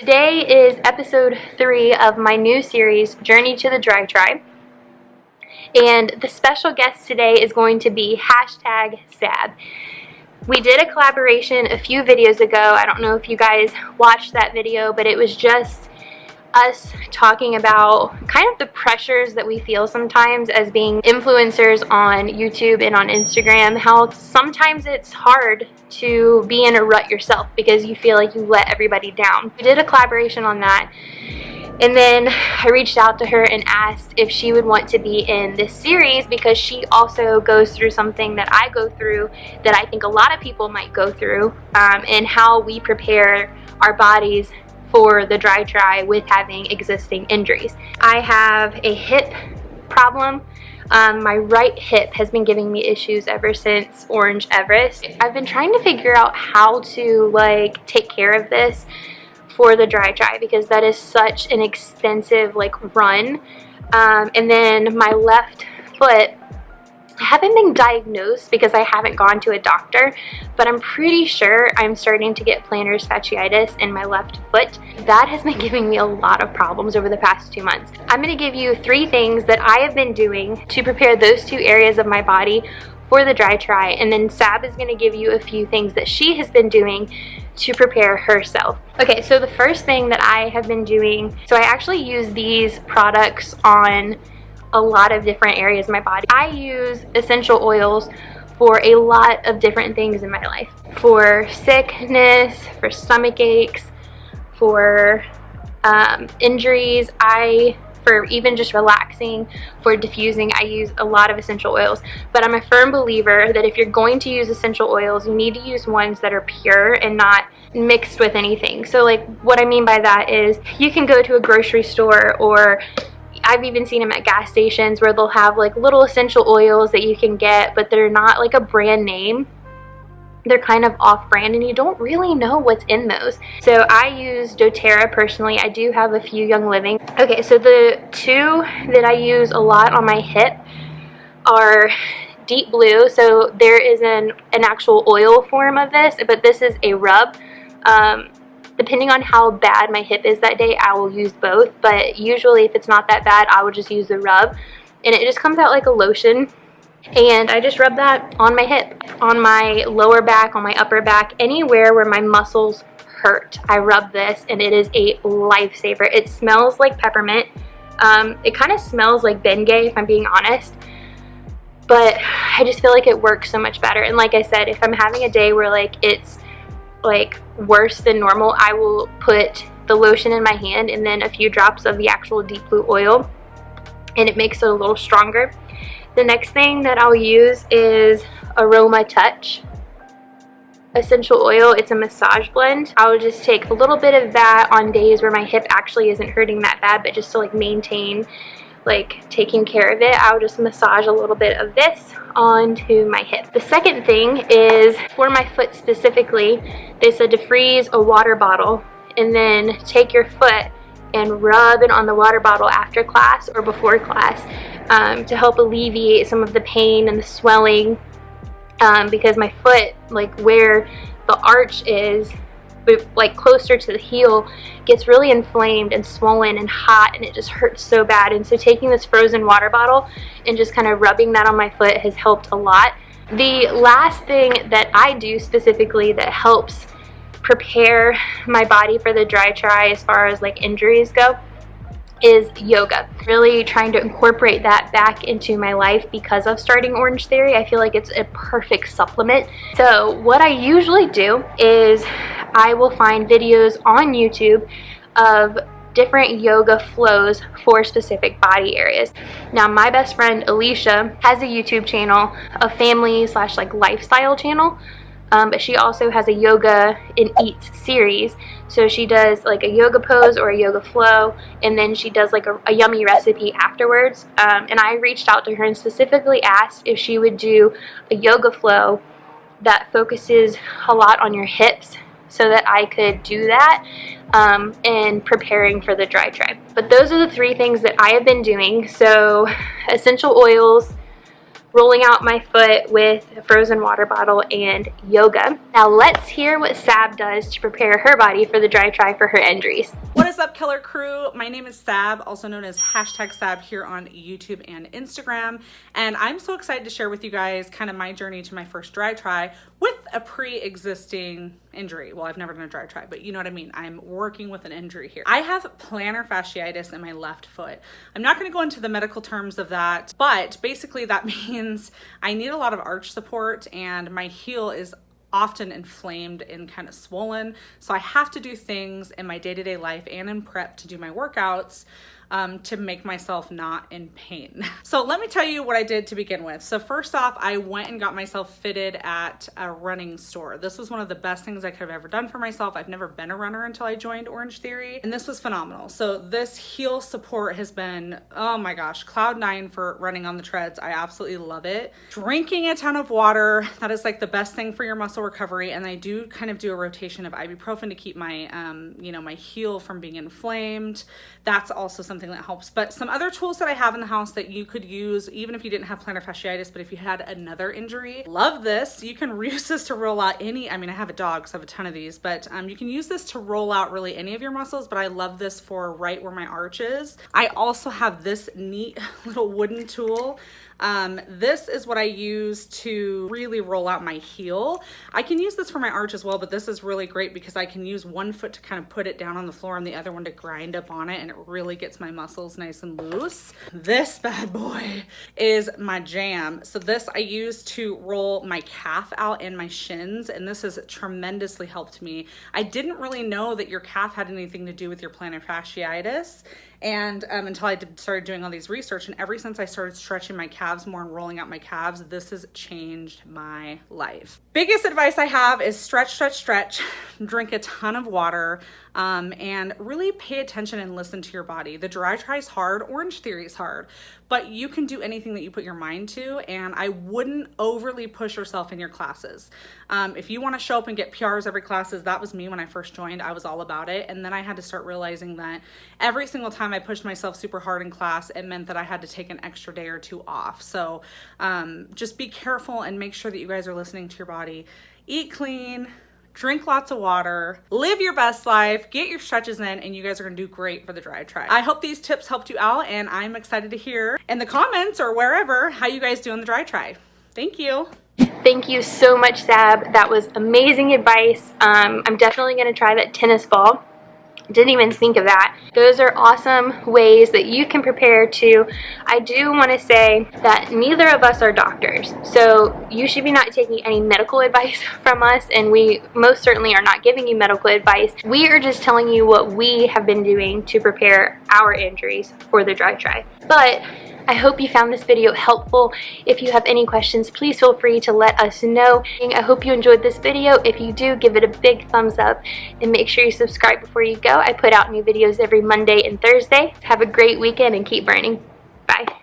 Today is episode 3 of my new series, Journey to the Dri Tri. And the special guest today is going to be #SAB. We did a collaboration a few videos ago. I don't know if you guys watched that video, but it was just us talking about kind of the pressures that we feel sometimes as being influencers on YouTube and on Instagram, how sometimes it's hard to be in a rut yourself because you feel like you let everybody down. We did a collaboration on that, and then I reached out to her and asked if she would want to be in this series because she also goes through something that I go through that I think a lot of people might go through, and how we prepare our bodies for the Dri Tri with having existing injuries. I have a hip problem. My right hip has been giving me issues ever since Orange Everest. I've been trying to figure out how to take care of this for the Dri Tri because that is such an extensive run. And then my left foot, I haven't been diagnosed because I haven't gone to a doctor, but I'm pretty sure I'm starting to get plantar fasciitis in my left foot. That has been giving me a lot of problems over the past 2 months. I'm going to give you 3 things that I have been doing to prepare those 2 areas of my body for the Dri Tri, and then Sab is going to give you a few things that she has been doing to prepare herself. Okay, so the first thing that I have been doing, so I actually use these products on a lot of different areas of my body. I use essential oils for a lot of different things in my life. For sickness, for stomach aches, for injuries, for even just relaxing, for diffusing, I use a lot of essential oils. But I'm a firm believer that if you're going to use essential oils, you need to use ones that are pure and not mixed with anything. So what I mean by that is you can go to a grocery store, or I've even seen them at gas stations where they'll have little essential oils that you can get, but they're not a brand name. They're kind of off-brand and you don't really know what's in those. So I use doTERRA personally. I do have a few Young Living. Okay, so the 2 that I use a lot on my hip are Deep Blue. So there is an actual oil form of this, but this is a rub. Depending on how bad my hip is that day, I will use both, but usually if it's not that bad, I will just use the rub, and it just comes out like a lotion, and I just rub that on my hip, on my lower back, on my upper back, anywhere where my muscles hurt. I rub this, and it is a lifesaver. It smells like peppermint. It kind of smells like Bengay, if I'm being honest, but I just feel like it works so much better. And like I said, if I'm having a day where it's worse than normal, I will put the lotion in my hand and then a few drops of the actual Deep Blue oil, and it makes it a little stronger. The next thing that I'll use is Aroma Touch essential oil. It's a massage blend. I'll just take a little bit of that on days where my hip actually isn't hurting that bad, but just to maintain taking care of it, I'll just massage a little bit of this onto my hip. The second thing is for my foot specifically, they said to freeze a water bottle and then take your foot and rub it on the water bottle after class or before class, to help alleviate some of the pain and the swelling, because my foot, where the arch is, closer to the heel, gets really inflamed and swollen and hot, and it just hurts so bad. And so taking this frozen water bottle and just kind of rubbing that on my foot has helped a lot. The last thing that I do specifically that helps prepare my body for the Dri Tri as far as injuries go is yoga. Really trying to incorporate that back into my life because of starting Orangetheory. I feel like it's a perfect supplement. So what I usually do is I will find videos on YouTube of different yoga flows for specific body areas. Now my best friend Alicia has a YouTube channel, a family / lifestyle channel, but she also has a yoga and eats series. So she does a yoga pose or a yoga flow, and then she does a yummy recipe afterwards. And I reached out to her and specifically asked if she would do a yoga flow that focuses a lot on your hips, so that I could do that in preparing for the Dri Tri. But those are the 3 things that I have been doing. So essential oils, rolling out my foot with a frozen water bottle, and yoga. Now let's hear what Sab does to prepare her body for the dry try for her injuries. What is up, Killer Crew? My name is Sab, also known as #Sab here on YouTube and Instagram, and I'm so excited to share with you guys kind of my journey to my first dry try with a pre-existing injury. Well, I've never done a dry try, but you know what I mean. I'm working with an injury here. I have plantar fasciitis in my left foot. I'm not going to go into the medical terms of that, but basically that means I need a lot of arch support, and my heel is often inflamed and kind of swollen. So I have to do things in my day-to-day life and in prep to do my workouts to make myself not in pain. So let me tell you what I did to begin with. So first off, I went and got myself fitted at a running store. This was one of the best things I could have ever done for myself. I've never been a runner until I joined Orangetheory, and this was phenomenal. So this heel support has been, oh my gosh, cloud 9 for running on the treads. I absolutely love it. Drinking a ton of water, that is like the best thing for your muscle recovery. And I do kind of do a rotation of ibuprofen to keep my, my heel from being inflamed. That's also something that helps. But some other tools that I have in the house that you could use even if you didn't have plantar fasciitis, but if you had another injury, love this. You can use this to roll out any, I have a dog, so I have a ton of these, but you can use this to roll out really any of your muscles, but I love this for right where my arch is. I also have this neat little wooden tool. This is what I use to really roll out my heel. I can use this for my arch as well, but this is really great because I can use one foot to kind of put it down on the floor and the other one to grind up on it, and it really gets my muscles nice and loose. This bad boy is my jam. So this I use to roll my calf out and my shins, and this has tremendously helped me. I didn't really know that your calf had anything to do with your plantar fasciitis, and until I started doing all these research, and ever since I started stretching my calves more and rolling out my calves, this has changed my life. Biggest advice I have is stretch, stretch, stretch, drink a ton of water, and really pay attention and listen to your body. The dry try is hard, Orangetheory is hard, but you can do anything that you put your mind to, and I wouldn't overly push yourself in your classes. If you want to show up and get PRs every classes, that was me when I first joined. I was all about it, and then I had to start realizing that every single time I pushed myself super hard in class, it meant that I had to take an extra day or two off. So just be careful and make sure that you guys are listening to your body. Eat clean, drink lots of water, live your best life, get your stretches in, and you guys are gonna do great for the dry try. I hope these tips helped you out, and I'm excited to hear in the comments or wherever how you guys do on the dry try. Thank you. Thank you so much, Sab. That was amazing advice. I'm definitely gonna try that tennis ball. Didn't even think of that. Those are awesome ways that you can prepare to. I do want to say that neither of us are doctors, so you should be not taking any medical advice from us, and we most certainly are not giving you medical advice. We are just telling you what we have been doing to prepare our injuries for the dry try. But I hope you found this video helpful. If you have any questions, please feel free to let us know. I hope you enjoyed this video. If you do, give it a big thumbs up and make sure you subscribe before you go. I put out new videos every Monday and Thursday. Have a great weekend and keep burning. Bye.